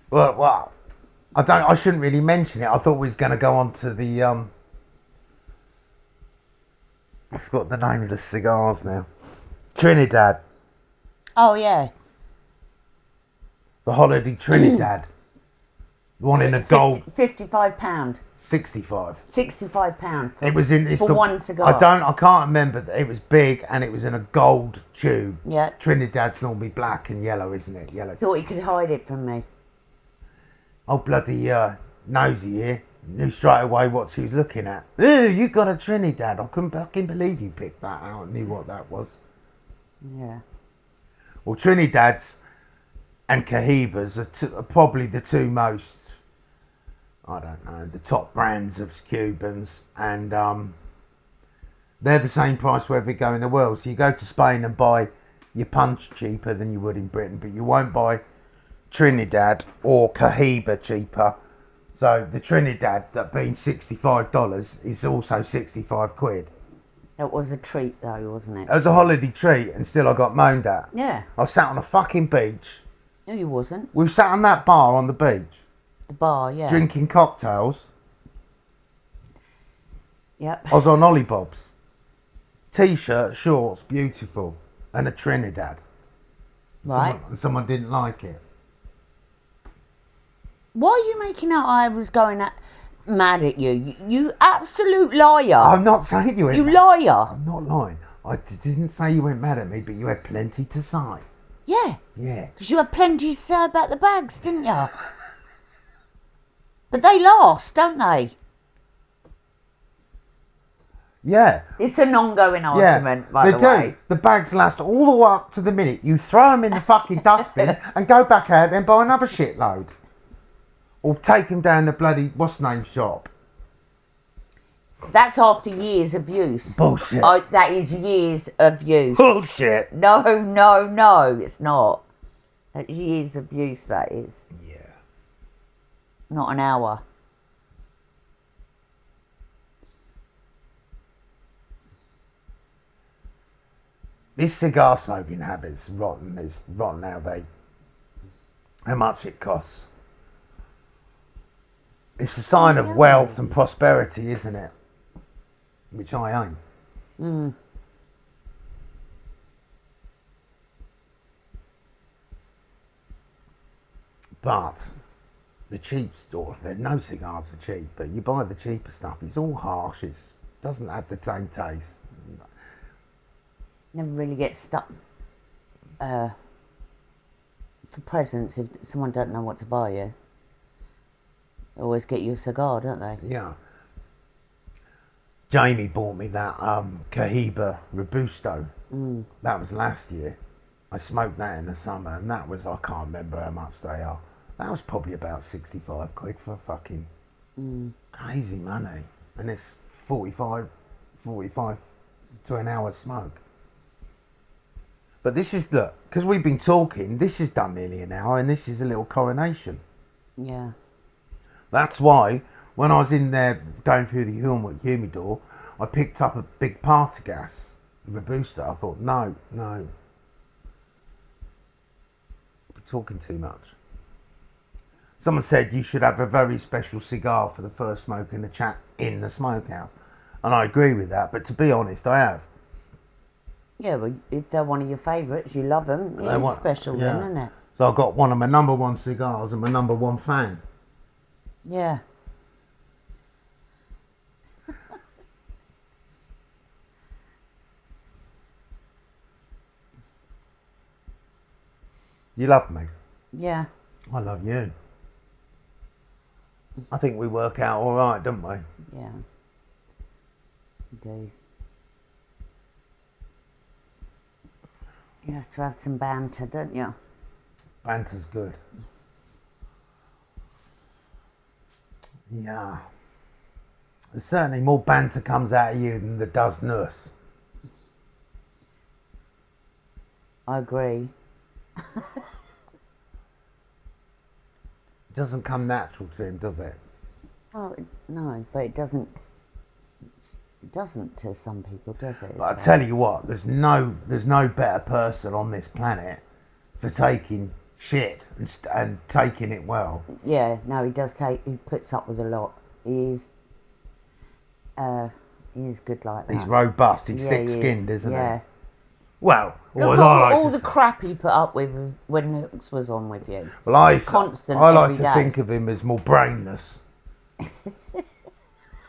Well, I shouldn't really mention it. I thought we was going to go on to the I forgot the name of the cigars now. Trinidad. Oh, yeah. The Holiday Trinidad. The one in a gold. £55. 65. £65 It was in. It's for one cigar. I can't remember. It was big and it was in a gold tube. Yeah. Trinidad's normally black and yellow, isn't it? Yellow. Thought you could hide it from me. Oh, bloody nosy here. Knew straight away what she was looking at. Ooh, you got a Trinidad. I couldn't fucking believe you picked that out and knew what that was. Yeah. Well, Trinidad's and Cohibas are probably the two most, I don't know, the top brands of Cubans, and they're the same price wherever you go in the world. So you go to Spain and buy your punch cheaper than you would in Britain, but you won't buy Trinidad or Cohiba cheaper. So the Trinidad, that being $65, is also 65 quid. That was a treat though, wasn't it? It was a holiday treat, and still I got moaned at. Yeah. I sat on a fucking beach. No, you wasn't. We sat on that bar on the beach, The bar, yeah. drinking cocktails. Yep. I was on Ollie Bob's. T-shirt, shorts, beautiful, and a Trinidad. Right. Someone didn't like it. Why are you making out I was mad at you? You absolute liar. I'm not saying you went You mad. liar. I'm not lying. I didn't say you went mad at me, but you had plenty to say. Yeah. Yeah. Because you had plenty to say about the bags, didn't you? But they last, don't they? Yeah. It's an ongoing argument, by the they way. do. The bags last all the way up to the minute. You throw them in the fucking dustbin and go back out and buy another shitload. Or take them down the bloody, what's name shop. That's after years of use. Bullshit. That is years of use. Bullshit. No, it's not. That's years of use, that is. Yeah. Not an hour. This cigar smoking habit's rotten. It's rotten how much it costs. It's a sign of wealth and prosperity, isn't it? Which I own. Mm. But the cheap store, no cigars are cheap, but you buy the cheaper stuff. It's all harsh. It doesn't have the same taste. Never really get stuck for presents if someone don't know what to buy you. They always get you a cigar, don't they? Yeah. Jamie bought me that Cohiba Robusto. Mm. That was last year. I smoked that in the summer, and that was, I can't remember how much they are. That was probably about 65 quid for fucking crazy money. And it's 45 to an hour smoke. But this is, look, because we've been talking, this is done nearly an hour, and this is a little coronation. Yeah. That's why, when I was in there going through the humidor, I picked up a big Partagas Robusto. I thought, no. We're talking too much. Someone said you should have a very special cigar for the first smoke in the chat in the smokehouse. And I agree with that, but to be honest, I have. Yeah, well, if they're one of your favourites, you love them. It's special then, isn't it? So I've got one of my number one cigars and my number one fan. Yeah. You love me. Yeah. I love you. I think we work out all right, don't we? Yeah. You do. You have to have some banter, don't you? Banter's good. Yeah. There's certainly more banter comes out of you than there does nurse. I agree. It doesn't come natural to him, does it? Oh no, but it doesn't. It doesn't to some people, does it? But I tell you what, there's no better person on this planet for taking shit and taking it well. Yeah, no, he does take. He puts up with a lot. He is good like that. He's robust. He's Yeah, thick-skinned, he isn't yeah. he? Well, Look or at as I like all to the say- crap he put up with when Hooks was on with you. well, It's constant I like every to day. think of him as more brainless.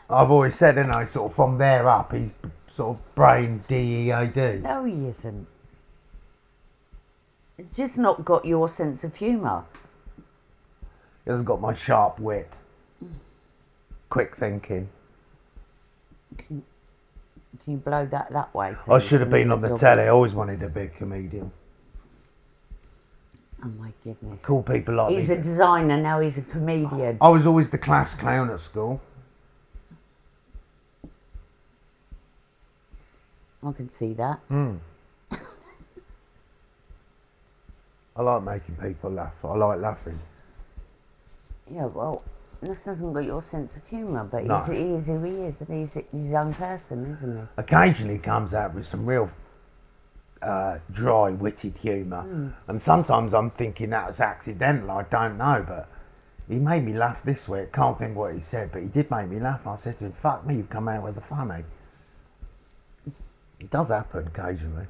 I've always said, and I sort of from there up, he's sort of brain DEAD. No, he isn't. It's just not got your sense of humour. He hasn't got my sharp wit, quick thinking. Can you blow that way? I please, should have and been the on the doggies? telly. I always wanted to be a comedian. Oh my goodness. Cool people like He's me. a designer, now he's a comedian. I was always the class clown at school. I can see that. I like making people laugh. I like laughing. Yeah, well, this hasn't got your sense of humour, but No. he is who he is, and he's his own person, isn't he? Occasionally comes out with some real dry, witted humour. And sometimes I'm thinking that was accidental. I don't know, but he made me laugh this week. Can't think what he said, but he did make me laugh. I said to him, fuck me, you've come out with the funny. It does happen occasionally.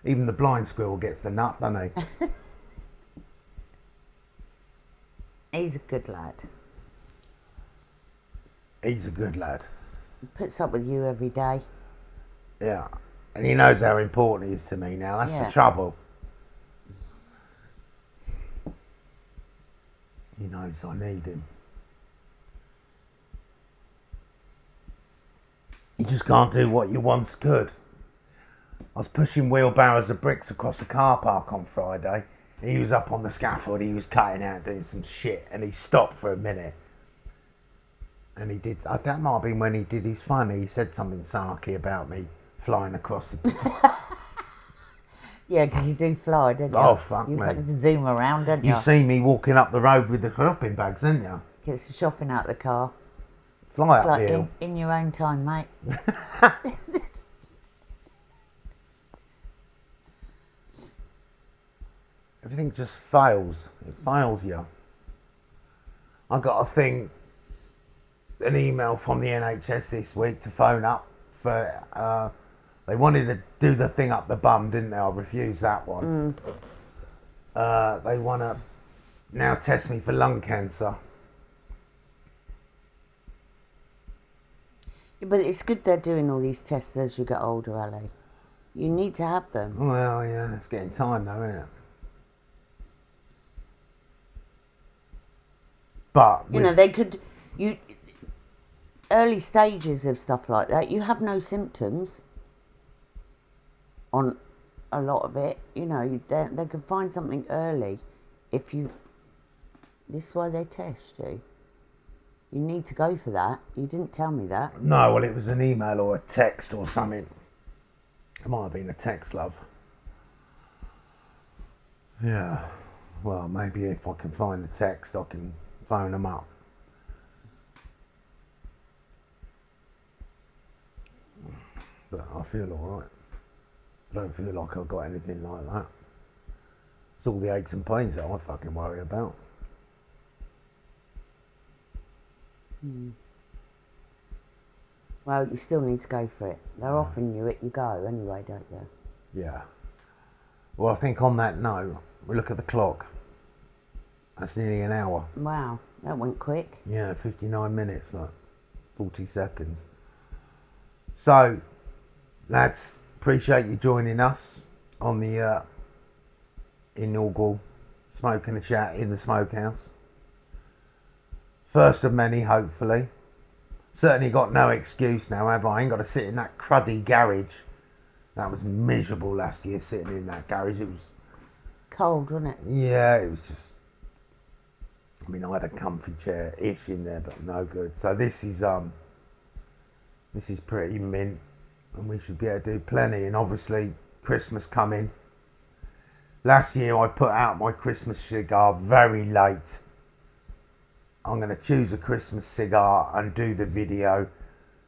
Even the blind squirrel gets the nut, doesn't he? He's a good lad. He's a good lad. He puts up with you every day. Yeah. And he knows how important he is to me now. That's Yeah. the trouble. He knows I need him. You just can't do what you once could. I was pushing wheelbarrows of bricks across a car park on Friday. He was up on the scaffold, he was cutting out doing some shit, and he stopped for a minute. And he did, that might have been when he did his fun, he said something sarky about me flying across the... Yeah, because you do fly, don't you? Oh, fuck You've me. got to zoom around, don't you? You've seen me walking up the road with the shopping bags, haven't you? Gets the shopping out of the car. Fly It's up like the hill. in your own time, mate. Everything just fails. It fails you. I got a thing, an email from the NHS this week to phone up for, they wanted to do the thing up the bum, didn't they? I refused that one. They want to now test me for lung cancer. Yeah, but it's good they're doing all these tests as you get older, Ali. You need to have them. Well, yeah, it's getting time though, isn't it? But You know, they could... Early stages of stuff like that, you have no symptoms on a lot of it. You know, they could find something early if you... This is why they test you. You need to go for that. You didn't tell me that. no, well, it was an email or a text or something. It might have been a text, love. Yeah. Well, maybe if I can find the text, I can phone them up. But I feel alright. I don't feel like I've got anything like that. It's all the aches and pains that I fucking worry about. Well, you still need to go for it. They're offering you it, you go anyway, don't you? Yeah. Well, I think on that note, we look at the clock. That's nearly an hour. Wow, that went quick. Yeah, 59 minutes, like 40 seconds. So, lads, appreciate you joining us on the inaugural Smoking a Chat in the Smokehouse. First of many, hopefully. Certainly got no excuse now, have I? I ain't got to sit in that cruddy garage. That was miserable last year, sitting in that garage. It was Cold, wasn't it? yeah, it was just. I mean, I had a comfy chair-ish in there, but no good. So this is pretty mint, and we should be able to do plenty. And obviously, Christmas coming. Last year, I put out my Christmas cigar very late. I'm going to choose a Christmas cigar and do the video,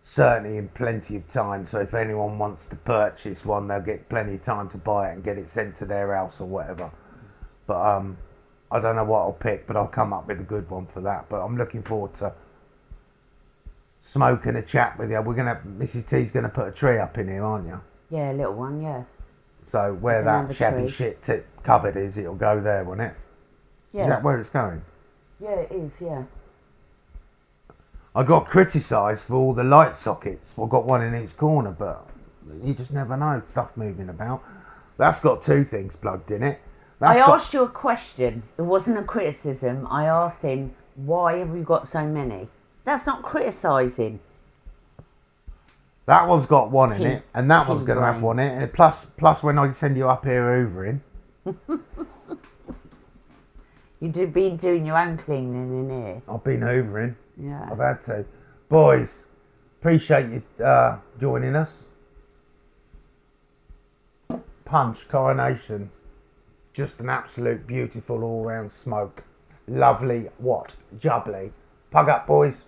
certainly in plenty of time. So if anyone wants to purchase one, they'll get plenty of time to buy it and get it sent to their house or whatever. But I don't know what I'll pick, but I'll come up with a good one for that. But I'm looking forward to smoking a chat with you. Mrs. T's gonna put a tree up in here, aren't you? Yeah, a little one, yeah. So where that shabby shit tip cupboard is, it'll go there, won't it? Yeah. Is that where it's going? Yeah, it is, yeah. I got criticised for all the light sockets. I got one in each corner, but you just never know, stuff moving about. That's got two things plugged in it. I asked you a question. It wasn't a criticism. I asked him, why have you got so many? That's not criticising. That one's got one in it, and that one's going to have brain. one in it. And plus, when I send you up here hoovering, You've been doing your own cleaning in here. I've been hoovering. Yeah. I've had to. Boys, appreciate you joining us. Punch Coronation. Just an absolute beautiful all-round smoke. Lovely, what? Jubbly. Pug up, boys.